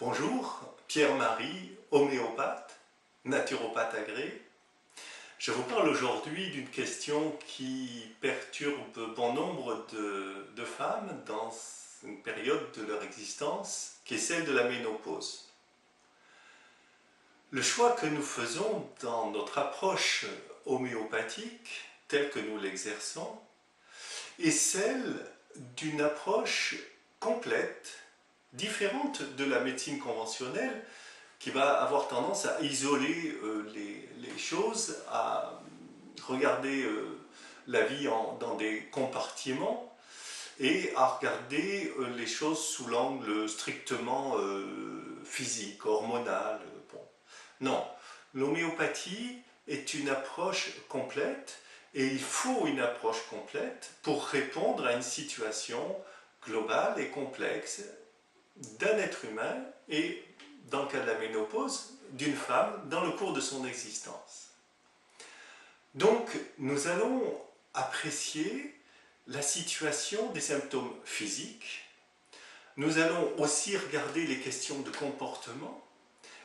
Bonjour, Pierre-Marie, homéopathe, naturopathe agréé. Je vous parle aujourd'hui d'une question qui perturbe bon nombre de femmes dans une période de leur existence, qui est celle de la ménopause. Le choix que nous faisons dans notre approche homéopathique, telle que nous l'exerçons, est celle d'une approche complète, différente de la médecine conventionnelle, qui va avoir tendance à isoler les choses, à regarder la vie dans des compartiments et à regarder les choses sous l'angle strictement physique, hormonal. Bon. Non, l'homéopathie est une approche complète et il faut une approche complète pour répondre à une situation globale et complexe d'un être humain et, dans le cas de la ménopause, d'une femme dans le cours de son existence. Donc, nous allons apprécier la situation des symptômes physiques, nous allons aussi regarder les questions de comportement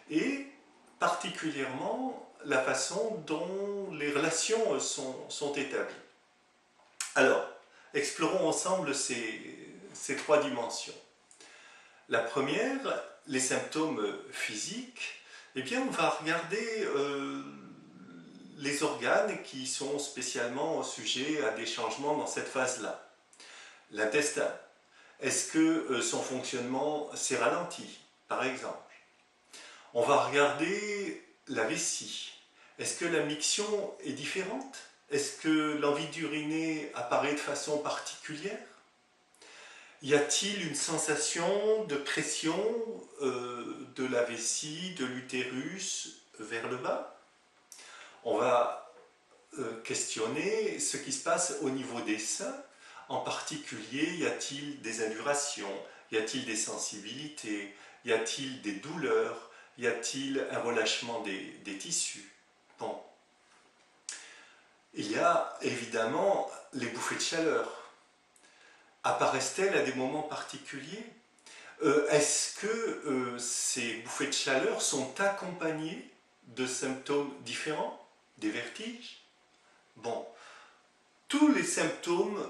et particulièrement la façon dont les relations sont établies. Alors, explorons ensemble ces trois dimensions. La première, les symptômes physiques, eh bien on va regarder les organes qui sont spécialement sujets à des changements dans cette phase-là. L'intestin, est-ce que son fonctionnement s'est ralenti, par exemple? On va regarder la vessie. Est-ce que la miction est différente? Est-ce que l'envie d'uriner apparaît de façon particulière? Y a-t-il une sensation de pression de la vessie, de l'utérus vers le bas? On va questionner ce qui se passe au niveau des seins. En particulier, y a-t-il des indurations? Y a-t-il des sensibilités? Y a-t-il des douleurs? Y a-t-il un relâchement des tissus? Bon. Il y a évidemment les bouffées de chaleur. Apparaissent-elles à des moments particuliers? Est-ce que ces bouffées de chaleur sont accompagnées de symptômes différents? Des vertiges? Bon, tous les symptômes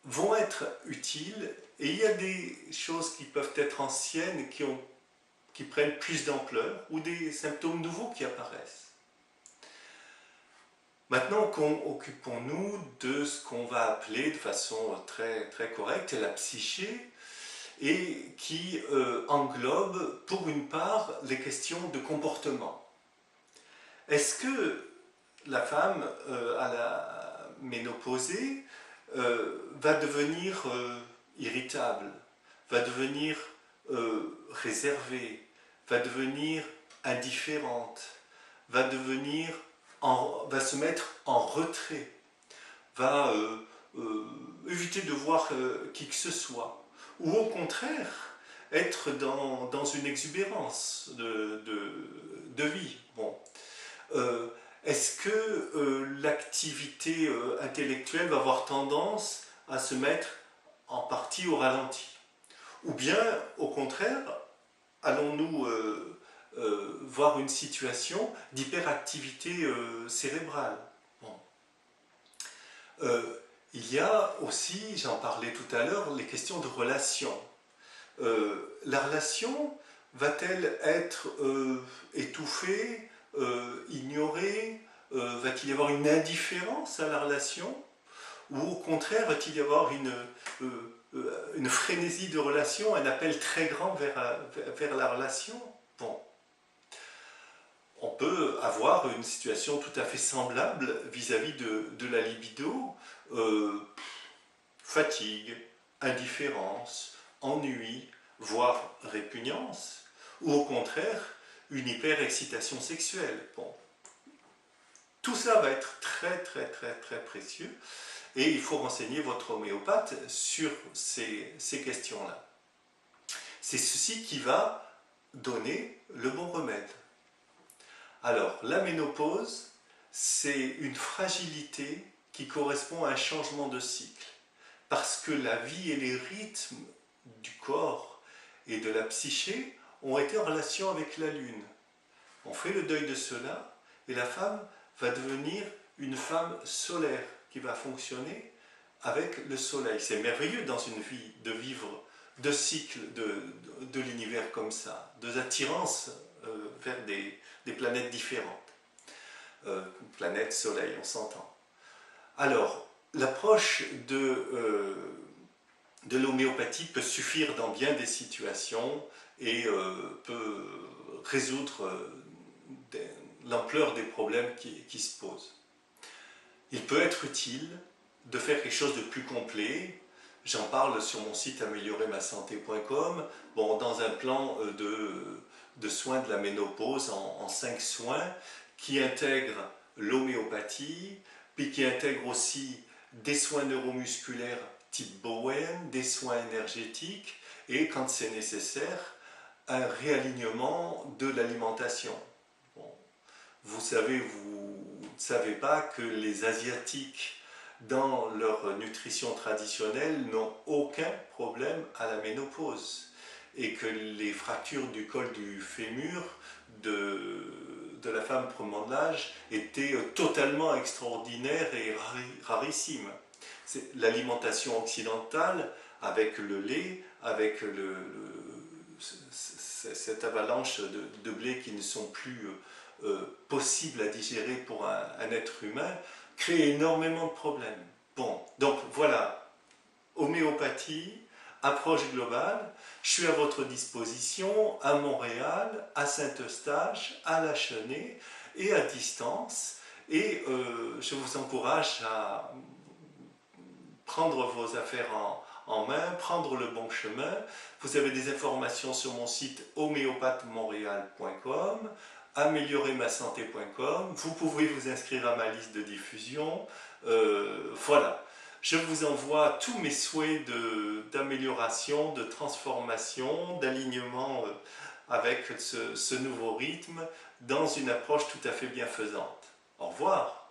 vont être utiles et il y a des choses qui peuvent être anciennes qui prennent plus d'ampleur ou des symptômes nouveaux qui apparaissent. Maintenant, occupons-nous de ce qu'on va appeler de façon très, très correcte la psyché et qui englobe pour une part les questions de comportement. Est-ce que la femme à la ménopausée va devenir irritable, va devenir réservée, va devenir indifférente, va se mettre en retrait, va éviter de voir qui que ce soit, ou au contraire être dans une exubérance de vie. Bon. Est-ce que l'activité intellectuelle va avoir tendance à se mettre en partie au ralenti? Ou bien, au contraire, allons-nous voir une situation d'hyperactivité cérébrale? Bon. Il y a aussi, j'en parlais tout à l'heure, les questions de relation. La relation va-t-elle être étouffée, ignorée? Va-t-il y avoir une indifférence à la relation? Ou au contraire, va-t-il y avoir une frénésie de relation, un appel très grand vers la relation? Bon. On peut avoir une situation tout à fait semblable vis-à-vis de la libido, fatigue, indifférence, ennui, voire répugnance, ou au contraire, une hyper-excitation sexuelle. Bon. Tout ça va être très très très très précieux et il faut renseigner votre homéopathe sur ces questions-là. C'est ceci qui va donner le bon remède. Alors, la ménopause, c'est une fragilité qui correspond à un changement de cycle. Parce que la vie et les rythmes du corps et de la psyché ont été en relation avec la Lune. On fait le deuil de cela et la femme va devenir une femme solaire qui va fonctionner avec le soleil. C'est merveilleux dans une vie de vivre deux cycles de l'univers comme ça, deux attirances vers des planètes différentes. Planète, soleil, on s'entend. Alors, l'approche de l'homéopathie peut suffire dans bien des situations et peut résoudre l'ampleur des problèmes qui se posent. Il peut être utile de faire quelque chose de plus complet. J'en parle sur mon site améliorermasanté.com, bon, dans un plan de soins de la ménopause en 5 soins qui intègrent l'homéopathie, puis qui intègrent aussi des soins neuromusculaires type Bowen, des soins énergétiques et, quand c'est nécessaire, un réalignement de l'alimentation. Bon, vous ne savez pas que les Asiatiques, dans leur nutrition traditionnelle, n'ont aucun problème à la ménopause et que les fractures du col du fémur de la femme prenant de l'âge étaient totalement extraordinaires et rarissimes. L'alimentation occidentale, avec le lait, avec cette avalanche de blé qui ne sont plus possibles à digérer pour un être humain, crée énormément de problèmes. Bon, donc voilà, homéopathie, approche globale, je suis à votre disposition à Montréal, à Saint-Eustache, à La Chênaie et à distance. Et je vous encourage à prendre vos affaires en main, prendre le bon chemin. Vous avez des informations sur mon site homéopathe-montréal.com, améliorermasanté.com. Vous pouvez vous inscrire à ma liste de diffusion. Voilà. Je vous envoie tous mes souhaits d'amélioration, de transformation, d'alignement avec ce nouveau rythme dans une approche tout à fait bienfaisante. Au revoir.